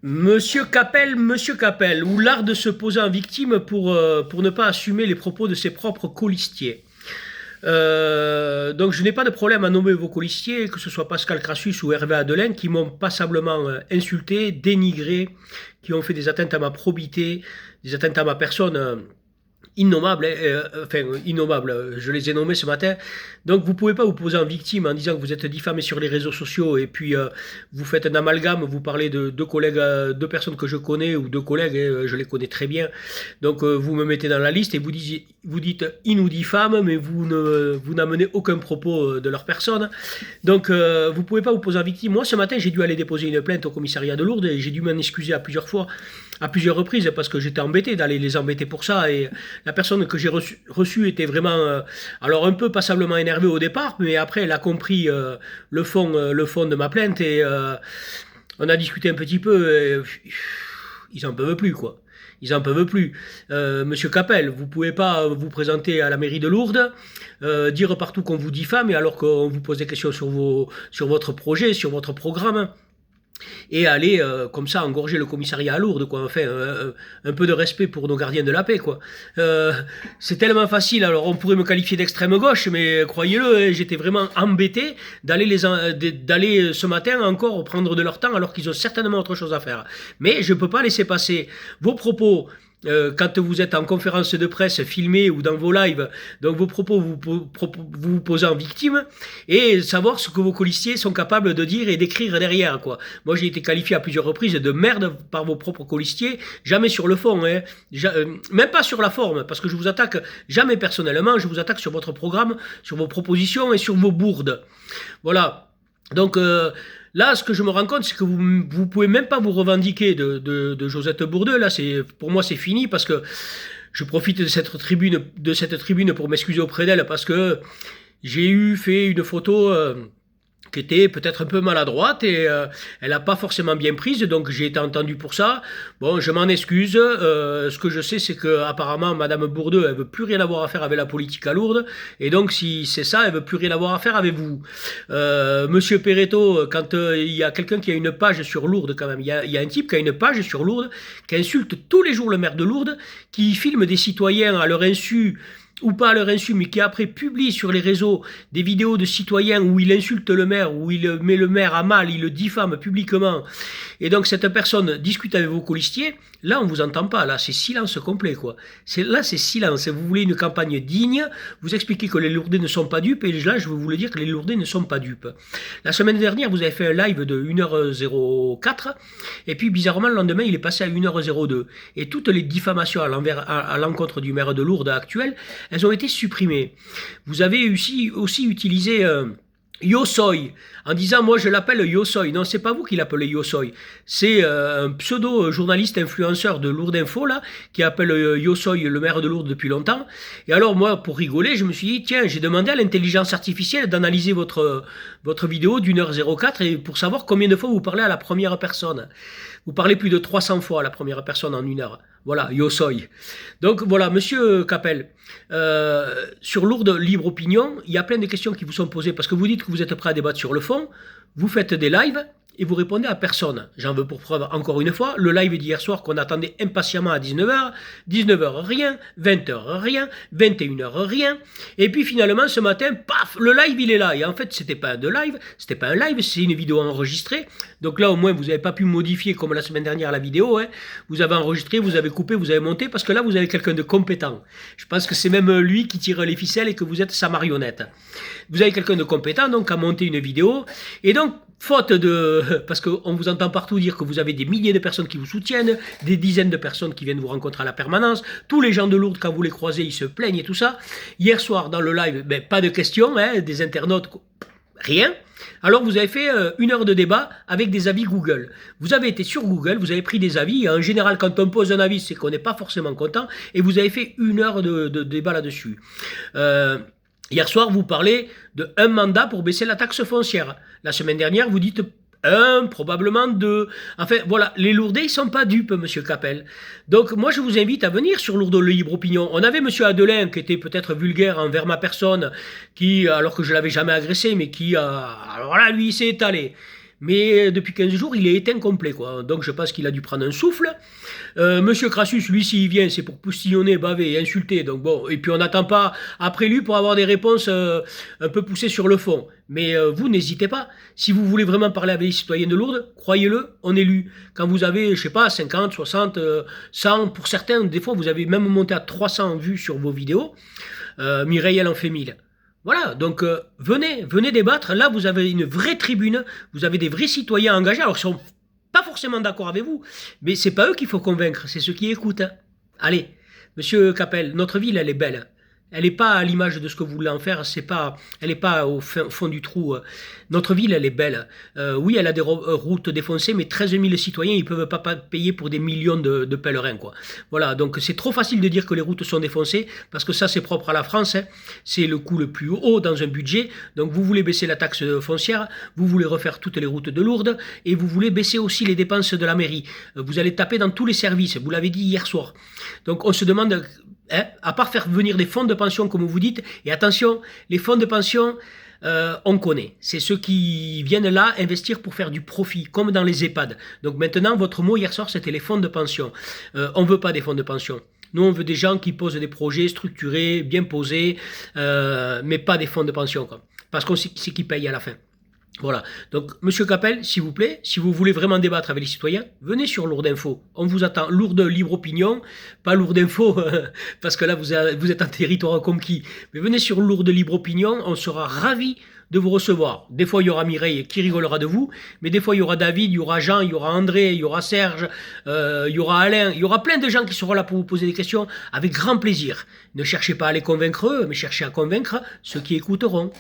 Monsieur Capel, ou l'art de se poser en victime pour ne pas assumer les propos de ses propres colistiers. Donc je n'ai pas de problème à nommer vos colistiers, que ce soit Pascal Crassus ou Hervé Adelin, qui m'ont passablement insulté, dénigré, qui ont fait des atteintes à ma probité, des atteintes à ma personne innommables, innommables, je les ai nommés ce matin. Donc vous ne pouvez pas vous poser en victime en disant que vous êtes diffamé sur les réseaux sociaux et puis vous faites un amalgame, vous parlez de deux collègues, deux personnes que je connais ou deux collègues, je les connais très bien. Donc vous me mettez dans la liste et vous dites ils nous diffament, mais vous n'amenez aucun propos de leur personne. Donc vous ne pouvez pas vous poser en victime. Moi ce matin j'ai dû aller déposer une plainte au commissariat de Lourdes et j'ai dû m'en excuser à plusieurs fois, à plusieurs reprises, parce que j'étais embêté d'aller les embêter pour ça. Et la personne que j'ai reçue était vraiment, alors un peu passablement énervée au départ, mais après elle a compris le fond de ma plainte et on a discuté un petit peu. Et, ils en peuvent plus, quoi. Ils en peuvent plus. Monsieur Capel, vous pouvez pas vous présenter à la mairie de Lourdes, dire partout qu'on vous diffame, et alors qu'on vous pose des questions sur votre projet, sur votre programme, et aller comme ça engorger le commissariat à Lourdes, quoi. Enfin, un peu de respect pour nos gardiens de la paix, quoi. C'est tellement facile. Alors on pourrait me qualifier d'extrême gauche, mais croyez-le, j'étais vraiment embêté d'aller ce matin encore prendre de leur temps alors qu'ils ont certainement autre chose à faire. Mais je ne peux pas laisser passer vos propos. Quand vous êtes en conférence de presse filmée ou dans vos lives, donc vos propos vous posez en victime, et savoir ce que vos colistiers sont capables de dire et d'écrire derrière, quoi. Moi j'ai été qualifié à plusieurs reprises de merde par vos propres colistiers, jamais sur le fond, hein. Même pas sur la forme, parce que je vous attaque jamais personnellement, je vous attaque sur votre programme, sur vos propositions et sur vos bourdes. Voilà. Donc là, ce que je me rends compte, c'est que vous ne pouvez même pas vous revendiquer de Josette Bourdeux. Là, pour moi, c'est fini, parce que je profite de cette tribune pour m'excuser auprès d'elle, parce que j'ai fait une photo qui était peut-être un peu maladroite, et elle n'a pas forcément bien prise, donc j'ai été entendu pour ça. Bon, je m'en excuse. Ce que je sais, c'est que apparemment Madame Bourdeux, elle veut plus rien avoir à faire avec la politique à Lourdes, et donc si c'est ça, elle veut plus rien avoir à faire avec vous. Monsieur Perretto, quand il y a quelqu'un qui a une page sur Lourdes, quand même, il y a un type qui a une page sur Lourdes, qui insulte tous les jours le maire de Lourdes, qui filme des citoyens à leur insu, ou pas à leur insu, mais qui après publie sur les réseaux des vidéos de citoyens où il insulte le maire, où il met le maire à mal, il le diffame publiquement. Et donc cette personne discute avec vos colistiers. Là, on vous entend pas. Là, c'est silence complet, quoi. Là, c'est silence. Vous voulez une campagne digne, vous expliquez que les Lourdais ne sont pas dupes, et là, je veux vous le dire que les Lourdais ne sont pas dupes. La semaine dernière, vous avez fait un live de 1h04, et puis bizarrement, le lendemain, il est passé à 1h02. Et toutes les diffamations à l'encontre du maire de Lourdes actuel, elles ont été supprimées. Vous avez aussi utilisé Yosoy, en disant moi je l'appelle Yosoy. Non, c'est pas vous qui l'appelez Yosoy, c'est un pseudo journaliste influenceur de Lourdes Info là, qui appelle Yosoy le maire de Lourdes depuis longtemps. Et alors moi, pour rigoler, je me suis dit tiens, j'ai demandé à l'intelligence artificielle d'analyser votre vidéo d'1h04, et pour savoir combien de fois vous parlez à la première personne. Vous parlez plus de 300 fois à la première personne en 1 heure. Voilà, Yosoy. Donc voilà, monsieur Capel, sur Lourdes Libre Opinion, il y a plein de questions qui vous sont posées, parce que vous dites que vous êtes prêt à débattre sur le fond, vous faites des lives et vous répondez à personne. J'en veux pour preuve, encore une fois, le live d'hier soir qu'on attendait impatiemment à 19h, 19h rien, 20h rien, 21h rien, et puis finalement ce matin, paf, le live il est là. Et en fait, c'était pas un live, c'est une vidéo enregistrée. Donc là, au moins, vous n'avez pas pu modifier comme la semaine dernière la vidéo, hein. Vous avez enregistré, vous avez coupé, vous avez monté, parce que là, vous avez quelqu'un de compétent. Je pense que c'est même lui qui tire les ficelles et que vous êtes sa marionnette. Vous avez quelqu'un de compétent, donc, à monter une vidéo. Et donc, faute de... Parce qu'on vous entend partout dire que vous avez des milliers de personnes qui vous soutiennent, des dizaines de personnes qui viennent vous rencontrer à la permanence. Tous les gens de Lourdes, quand vous les croisez, ils se plaignent et tout ça. Hier soir, dans le live, pas de questions, hein, des internautes, rien. Alors vous avez fait 1 heure de débat avec des avis Google. Vous avez été sur Google, vous avez pris des avis. En général, quand on pose un avis, c'est qu'on n'est pas forcément content. Et vous avez fait 1 heure de débat là-dessus. Hier soir, vous parlez de un mandat pour baisser la taxe foncière. La semaine dernière, vous dites probablement 2. Enfin, voilà, les Lourdais, ils sont pas dupes, monsieur Capel. Donc, moi, je vous invite à venir sur Lourdes Libre Opinion. On avait monsieur Adelin, qui était peut-être vulgaire envers ma personne, qui, alors que je l'avais jamais agressé, mais qui, alors là, lui, il s'est étalé. Mais depuis 15 jours, il est éteint complet, quoi. Donc je pense qu'il a dû prendre un souffle. Monsieur Crassus, lui, s'il vient, c'est pour postillonner, baver et insulter. Donc bon, et puis on n'attend pas après lui pour avoir des réponses un peu poussées sur le fond. Mais vous, n'hésitez pas. Si vous voulez vraiment parler avec les citoyens de Lourdes, croyez-le, on est lu. Quand vous avez, je sais pas, 50, 60, 100, pour certains, des fois, vous avez même monté à 300 vues sur vos vidéos. Mireille, elle en fait 1000. Voilà, donc venez débattre. Là, vous avez une vraie tribune, vous avez des vrais citoyens engagés. Alors, ils sont pas forcément d'accord avec vous, mais c'est pas eux qu'il faut convaincre, c'est ceux qui écoutent. Hein. Allez, Monsieur Capel, notre ville, elle est belle. Elle n'est pas à l'image de ce que vous voulez en faire, elle n'est pas au fond du trou. Notre ville, elle est belle. Oui, elle a des routes défoncées, mais 13 000 citoyens, ils ne peuvent pas payer pour des millions de pèlerins, quoi. Voilà, donc c'est trop facile de dire que les routes sont défoncées, parce que ça, c'est propre à la France. Hein. C'est le coût le plus haut dans un budget. Donc vous voulez baisser la taxe foncière, vous voulez refaire toutes les routes de Lourdes, et vous voulez baisser aussi les dépenses de la mairie. Vous allez taper dans tous les services, vous l'avez dit hier soir. Donc on se demande... Hein, à part faire venir des fonds de pension, comme vous dites, et attention, les fonds de pension, on connaît. C'est ceux qui viennent là investir pour faire du profit, comme dans les EHPAD. Donc maintenant, votre mot hier soir, c'était les fonds de pension. On ne veut pas des fonds de pension. Nous, on veut des gens qui posent des projets structurés, bien posés, mais pas des fonds de pension, quoi. Parce qu'on sait qui paye à la fin. Voilà. Donc, Monsieur Capel, s'il vous plaît, si vous voulez vraiment débattre avec les citoyens, venez sur Lourdes Info. On vous attend. Lourdes Libre Opinion, pas Lourdes Info, parce que là, vous êtes en territoire conquis. Mais venez sur Lourdes Libre Opinion, on sera ravis de vous recevoir. Des fois, il y aura Mireille qui rigolera de vous, mais des fois, il y aura David, il y aura Jean, il y aura André, il y aura Serge, il y aura Alain, il y aura plein de gens qui seront là pour vous poser des questions avec grand plaisir. Ne cherchez pas à les convaincre eux, mais cherchez à convaincre ceux qui écouteront.